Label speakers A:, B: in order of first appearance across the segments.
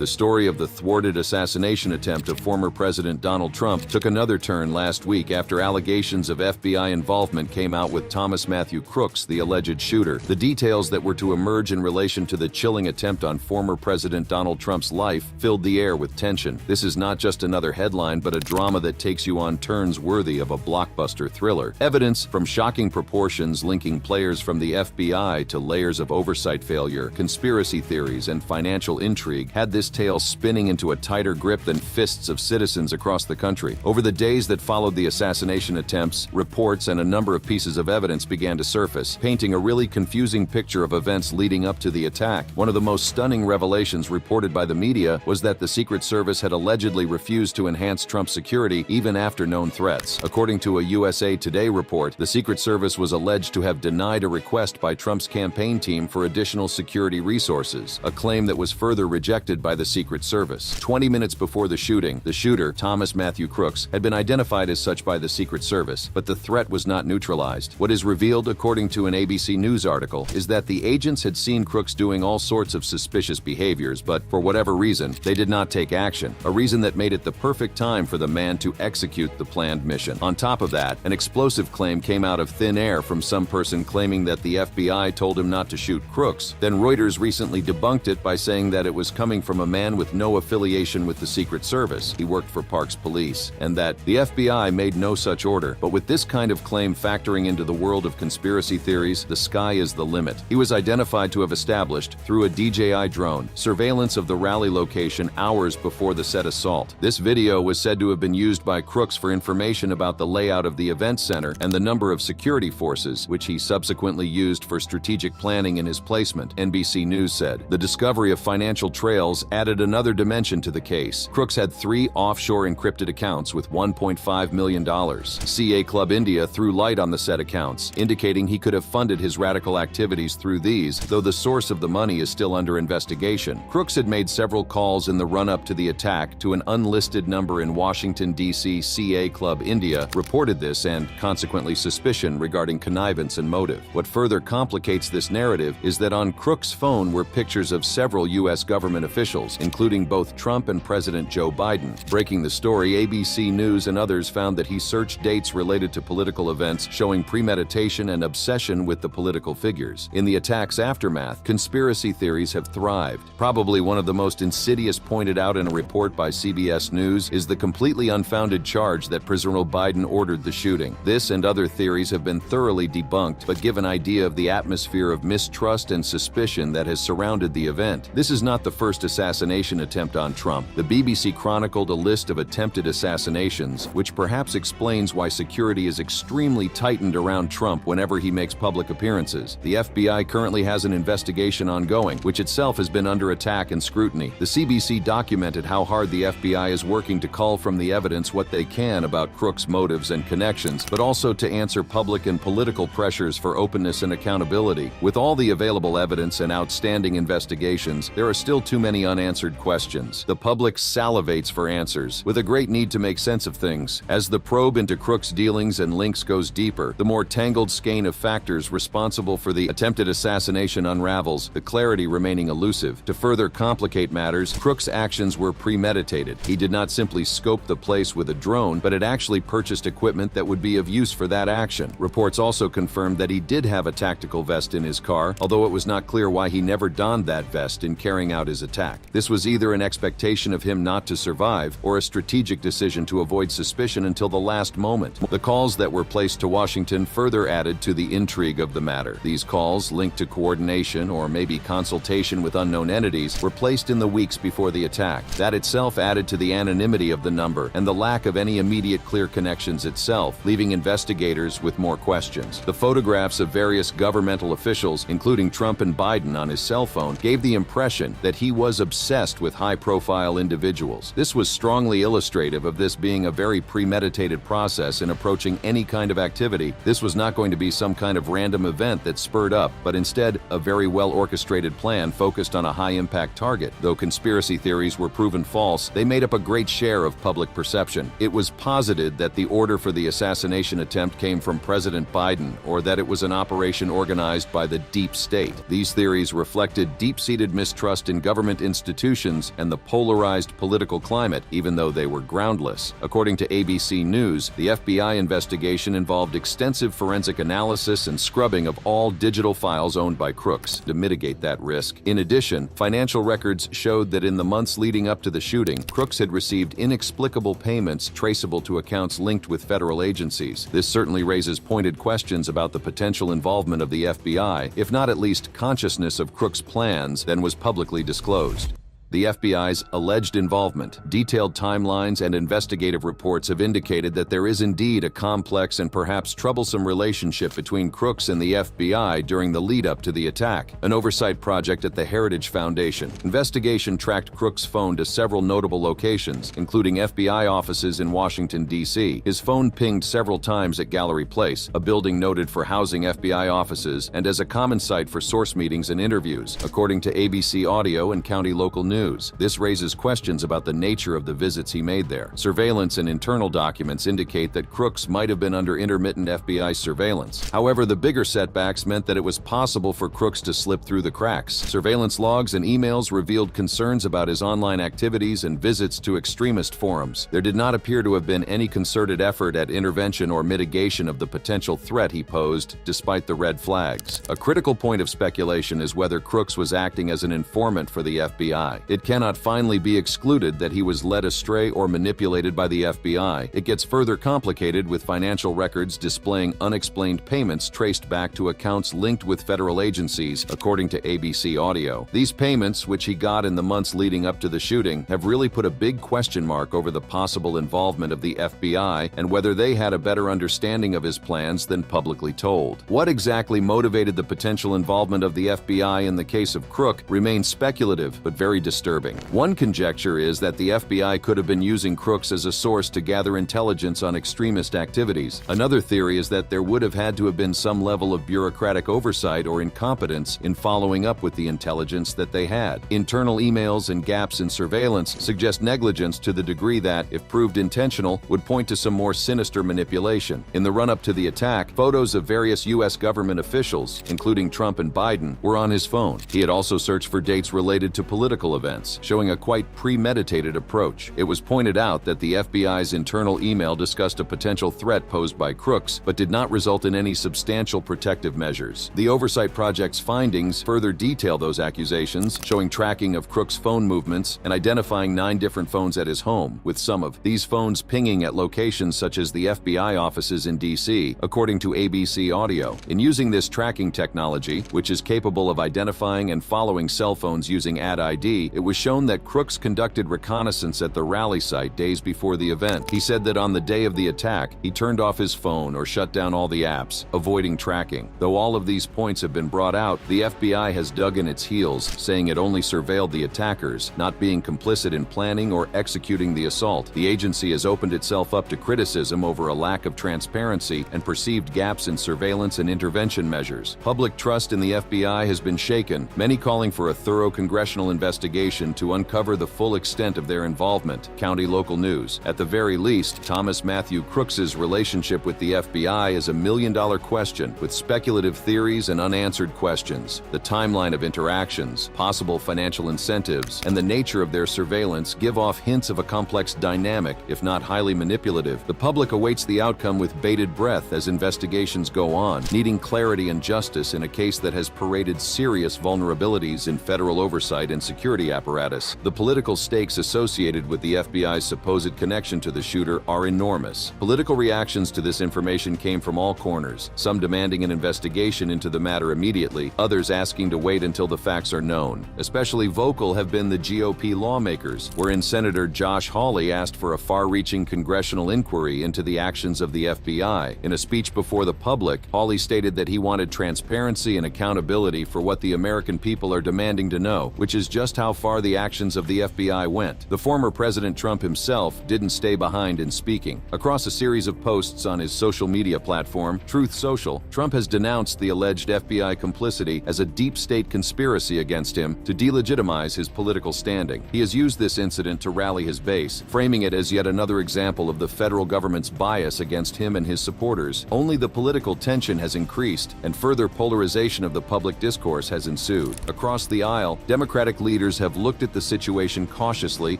A: The story of the thwarted assassination attempt of former President Donald Trump took another turn last week after allegations of FBI involvement came out with Thomas Matthew Crooks, the alleged shooter. The details that were to emerge in relation to the chilling attempt on former President Donald Trump's life filled the air with tension. This is not just another headline, but a drama that takes you on turns worthy of a blockbuster thriller. Evidence from shocking proportions linking players from the FBI to layers of oversight failure, conspiracy theories, and financial intrigue had this tale spinning into a tighter grip than fists of citizens across the country. Over the days that followed the assassination attempts, reports and a number of pieces of evidence began to surface, painting a really confusing picture of events leading up to the attack. One of the most stunning revelations reported by the media was that the Secret Service had allegedly refused to enhance Trump's security even after known threats. According to a USA Today report, the Secret Service was alleged to have denied a request by Trump's campaign team for additional security resources, a claim that was further rejected by the Secret Service. 20 minutes before the shooting, the shooter, Thomas Matthew Crooks, had been identified as such by the Secret Service, but the threat was not neutralized. What is revealed, according to an ABC News article, is that the agents had seen Crooks doing all sorts of suspicious behaviors, but for whatever reason, they did not take action, a reason that made it the perfect time for the man to execute the planned mission. On top of that, an explosive claim came out of thin air from some person claiming that the FBI told him not to shoot Crooks. Then Reuters recently debunked it by saying that it was coming from a man with no affiliation with the Secret Service. He worked for Parks Police, and that the FBI made no such order. But with this kind of claim factoring into the world of conspiracy theories, the sky is the limit. He was identified to have established, through a DJI drone, surveillance of the rally location hours before the said assault. This video was said to have been used by Crooks for information about the layout of the event center and the number of security forces, which he subsequently used for strategic planning in his placement, NBC News said. The discovery of financial trails added another dimension to the case. Crooks had 3 offshore encrypted accounts with $1.5 million. CA Club India threw light on the said accounts, indicating he could have funded his radical activities through these, though the source of the money is still under investigation. Crooks had made several calls in the run-up to the attack to an unlisted number in Washington, D.C. CA Club India reported this and, consequently, suspicion regarding connivance and motive. What further complicates this narrative is that on Crooks' phone were pictures of several U.S. government officials, including both Trump and President Joe Biden. Breaking the story, ABC News and others found that he searched dates related to political events showing premeditation and obsession with the political figures. In the attack's aftermath, conspiracy theories have thrived. Probably one of the most insidious pointed out in a report by CBS News is the completely unfounded charge that President Biden ordered the shooting. This and other theories have been thoroughly debunked, but give an idea of the atmosphere of mistrust and suspicion that has surrounded the event. This is not the first assassination attempt on Trump. The BBC chronicled a list of attempted assassinations, which perhaps explains why security is extremely tightened around Trump whenever he makes public appearances. The FBI currently has an investigation ongoing, which itself has been under attack and scrutiny. The CBC documented how hard the FBI is working to cull from the evidence what they can about Crooks' motives and connections, but also to answer public and political pressures for openness and accountability. With all the available evidence and outstanding investigations, there are still too many unanswered questions. The public salivates for answers, with a great need to make sense of things. As the probe into Crooks' dealings and links goes deeper, the more tangled skein of factors responsible for the attempted assassination unravels, the clarity remaining elusive. To further complicate matters, Crooks' actions were premeditated. He did not simply scope the place with a drone, but had actually purchased equipment that would be of use for that action. Reports also confirmed that he did have a tactical vest in his car, although it was not clear why he never donned that vest in carrying out his attack. This was either an expectation of him not to survive or a strategic decision to avoid suspicion until the last moment. The calls that were placed to Washington further added to the intrigue of the matter. These calls, linked to coordination or maybe consultation with unknown entities, were placed in the weeks before the attack. That itself added to the anonymity of the number and the lack of any immediate clear connections itself, leaving investigators with more questions. The photographs of various governmental officials, including Trump and Biden, on his cell phone gave the impression that he was obsessed with high-profile individuals. This was strongly illustrative of this being a very premeditated process in approaching any kind of activity. This was not going to be some kind of random event that spurred up, but instead a very well-orchestrated plan focused on a high-impact target. Though conspiracy theories were proven false, they made up a great share of public perception. It was posited that the order for the assassination attempt came from President Biden, or that it was an operation organized by the deep state. These theories reflected deep-seated mistrust in government institutions institutions and the polarized political climate, even though they were groundless. According to ABC News, the FBI investigation involved extensive forensic analysis and scrubbing of all digital files owned by crooks to mitigate that risk. In addition, financial records showed that in the months leading up to the shooting, crooks had received inexplicable payments traceable to accounts linked with federal agencies. This certainly raises pointed questions about the potential involvement of the FBI, if not at least consciousness of crooks' plans, than was publicly disclosed. The FBI's alleged involvement, detailed timelines, and investigative reports have indicated that there is indeed a complex and perhaps troublesome relationship between crooks and the FBI during the lead-up to the attack. An oversight project at the Heritage Foundation investigation tracked Crook's phone to several notable locations, including FBI offices in Washington, D.C. His phone pinged several times at Gallery Place, a building noted for housing FBI offices and as a common site for source meetings and interviews, according to ABC Audio and County Local News. This raises questions about the nature of the visits he made there. Surveillance and internal documents indicate that crooks might have been under intermittent FBI surveillance. However, the bigger setbacks meant that it was possible for crooks to slip through the cracks. Surveillance logs and emails revealed concerns about his online activities and visits to extremist forums. There did not appear to have been any concerted effort at intervention or mitigation of the potential threat he posed, despite the red flags. A critical point of speculation is whether Crooks was acting as an informant for the FBI. It cannot finally be excluded that he was led astray or manipulated by the FBI. It gets further complicated with financial records displaying unexplained payments traced back to accounts linked with federal agencies, according to ABC Audio. These payments, which he got in the months leading up to the shooting, have really put a big question mark over the possible involvement of the FBI and whether they had a better understanding of his plans than publicly told. What exactly motivated the potential involvement of the FBI in the case of Crook remains speculative but very disturbing. One conjecture is that the FBI could have been using crooks as a source to gather intelligence on extremist activities. Another theory is that there would have had to have been some level of bureaucratic oversight or incompetence in following up with the intelligence that they had. Internal emails and gaps in surveillance suggest negligence to the degree that, if proved intentional, would point to some more sinister manipulation. In the run-up to the attack, photos of various U.S. government officials, including Trump and Biden, were on his phone. He had also searched for dates related to political events, showing a quite premeditated approach. It was pointed out that the FBI's internal email discussed a potential threat posed by crooks, but did not result in any substantial protective measures. The Oversight Project's findings further detail those accusations, showing tracking of Crook's phone movements and identifying 9 different phones at his home, with some of these phones pinging at locations such as the FBI offices in D.C., according to ABC Audio. In using this tracking technology, which is capable of identifying and following cell phones using AdID, it was shown that Crooks conducted reconnaissance at the rally site days before the event. He said that on the day of the attack, he turned off his phone or shut down all the apps, avoiding tracking. Though all of these points have been brought out, the FBI has dug in its heels, saying it only surveilled the attackers, not being complicit in planning or executing the assault. The agency has opened itself up to criticism over a lack of transparency and perceived gaps in surveillance and intervention measures. Public trust in the FBI has been shaken, many calling for a thorough congressional investigation to uncover the full extent of their involvement. County Local News. At the very least, Thomas Matthew Crooks's relationship with the FBI is a million-dollar question, with speculative theories and unanswered questions. The timeline of interactions, possible financial incentives, and the nature of their surveillance give off hints of a complex dynamic, if not highly manipulative. The public awaits the outcome with bated breath as investigations go on, needing clarity and justice in a case that has paraded serious vulnerabilities in federal oversight and security apparatus. The political stakes associated with the FBI's supposed connection to the shooter are enormous. Political reactions to this information came from all corners, some demanding an investigation into the matter immediately, others asking to wait until the facts are known. Especially vocal have been the GOP lawmakers, wherein Senator Josh Hawley asked for a far-reaching congressional inquiry into the actions of the FBI. In a speech before the public, Hawley stated that he wanted transparency and accountability for what the American people are demanding to know, which is just how far the actions of the FBI went. The former President Trump himself didn't stay behind in speaking. Across a series of posts on his social media platform, Truth Social, Trump has denounced the alleged FBI complicity as a deep state conspiracy against him to delegitimize his political standing. He has used this incident to rally his base, framing it as yet another example of the federal government's bias against him and his supporters. Only the political tension has increased, and further polarization of the public discourse has ensued. Across the aisle, Democratic leaders have have looked at the situation cautiously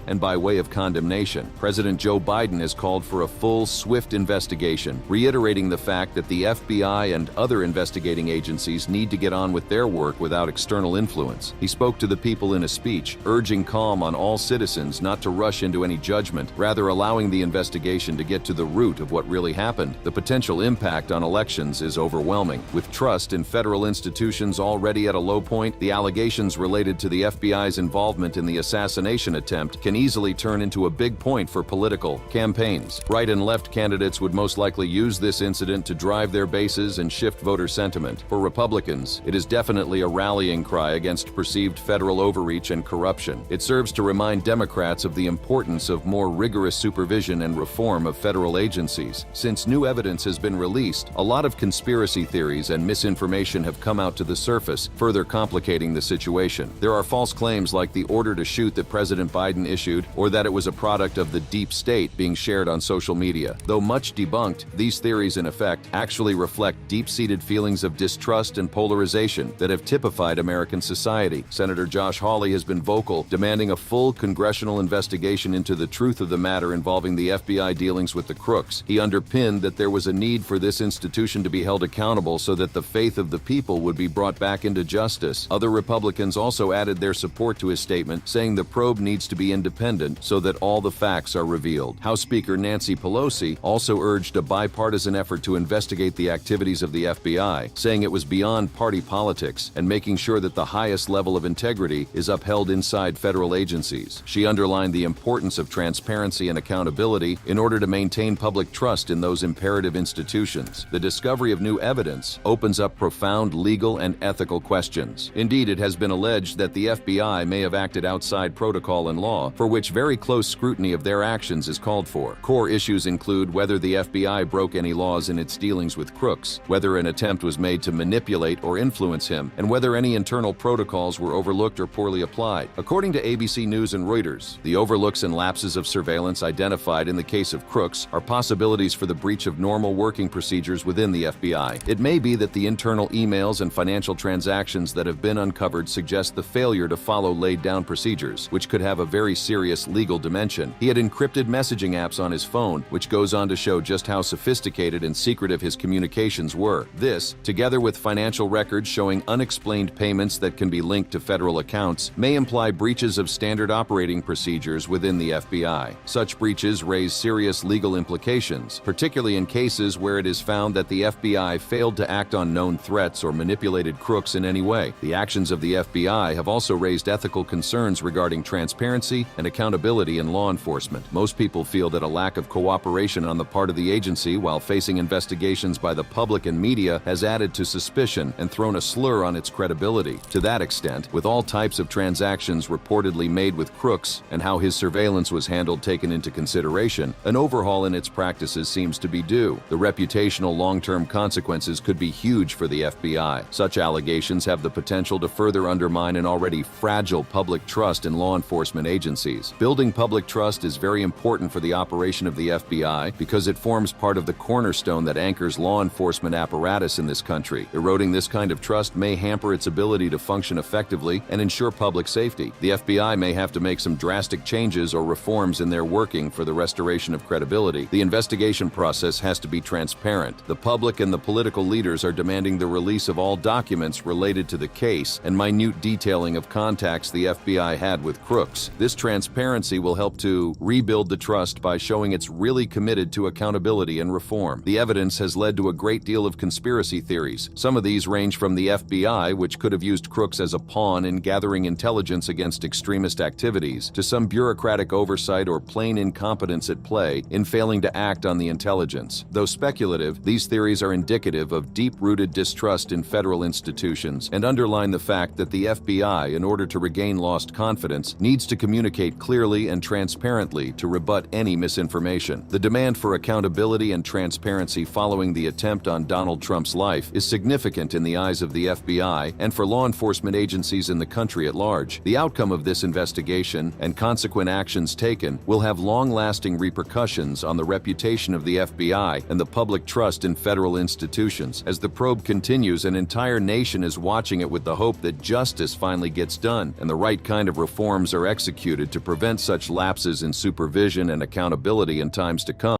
A: and by way of condemnation. President Joe Biden has called for a full, swift investigation, reiterating the fact that the FBI and other investigating agencies need to get on with their work without external influence. He spoke to the people in a speech, urging calm on all citizens not to rush into any judgment, rather allowing the investigation to get to the root of what really happened. The potential impact on elections is overwhelming. With trust in federal institutions already at a low point, the allegations related to the FBI's involvement in the assassination attempt can easily turn into a big point for political campaigns. Right and left candidates would most likely use this incident to drive their bases and shift voter sentiment. For Republicans, it is definitely a rallying cry against perceived federal overreach and corruption. It serves to remind Democrats of the importance of more rigorous supervision and reform of federal agencies. Since new evidence has been released, a lot of conspiracy theories and misinformation have come out to the surface, further complicating the situation. There are false claims like the order to shoot that President Biden issued, or that it was a product of the deep state being shared on social media. Though much debunked, these theories in effect actually reflect deep-seated feelings of distrust and polarization that have typified American society. Senator Josh Hawley has been vocal, demanding a full congressional investigation into the truth of the matter involving the FBI dealings with the crooks. He underpinned that there was a need for this institution to be held accountable so that the faith of the people would be brought back into justice. Other Republicans also added their support to his statement, saying the probe needs to be independent so that all the facts are revealed. House Speaker Nancy Pelosi also urged a bipartisan effort to investigate the activities of the FBI, saying it was beyond party politics and making sure that the highest level of integrity is upheld inside federal agencies. She underlined the importance of transparency and accountability in order to maintain public trust in those imperative institutions. The discovery of new evidence opens up profound legal and ethical questions. Indeed, it has been alleged that the FBI may have acted outside protocol and law, for which very close scrutiny of their actions is called for. Core issues include whether the FBI broke any laws in its dealings with crooks, whether an attempt was made to manipulate or influence him, and whether any internal protocols were overlooked or poorly applied. According to ABC News and Reuters, the overlooks and lapses of surveillance identified in the case of crooks are possibilities for the breach of normal working procedures within the FBI. It may be that the internal emails and financial transactions that have been uncovered suggest the failure to follow laid-down procedures, which could have a very serious legal dimension. He had encrypted messaging apps on his phone, which goes on to show just how sophisticated and secretive his communications were. This, together with financial records showing unexplained payments that can be linked to federal accounts, may imply breaches of standard operating procedures within the FBI. Such breaches raise serious legal implications, particularly in cases where it is found that the FBI failed to act on known threats or manipulated crooks in any way. The actions of the FBI have also raised ethical concerns regarding transparency and accountability in law enforcement. Most people feel that a lack of cooperation on the part of the agency while facing investigations by the public and media has added to suspicion and thrown a slur on its credibility. To that extent, with all types of transactions reportedly made with crooks and how his surveillance was handled taken into consideration, an overhaul in its practices seems to be due. The reputational long-term consequences could be huge for the FBI. Such allegations have the potential to further undermine an already fragile public trust in law enforcement agencies. Building public trust is very important for the operation of the FBI because it forms part of the cornerstone that anchors law enforcement apparatus in this country. Eroding this kind of trust may hamper its ability to function effectively and ensure public safety. The FBI may have to make some drastic changes or reforms in their working for the restoration of credibility. The investigation process has to be transparent. The public and the political leaders are demanding the release of all documents related to the case and minute detailing of contacts the FBI had with crooks. This transparency will help to rebuild the trust by showing it's really committed to accountability and reform. The evidence has led to a great deal of conspiracy theories. Some of these range from the FBI, which could have used crooks as a pawn in gathering intelligence against extremist activities, to some bureaucratic oversight or plain incompetence at play in failing to act on the intelligence. Though speculative, these theories are indicative of deep-rooted distrust in federal institutions and underline the fact that the FBI, in order to regain lost confidence, needs to communicate clearly and transparently to rebut any misinformation. The demand for accountability and transparency following the attempt on Donald Trump's life is significant in the eyes of the FBI and for law enforcement agencies in the country at large. The outcome of this investigation and consequent actions taken will have long-lasting repercussions on the reputation of the FBI and the public trust in federal institutions. As the probe continues, an entire nation is watching it with the hope that justice finally gets done and the right kind of reforms are executed to prevent such lapses in supervision and accountability in times to come.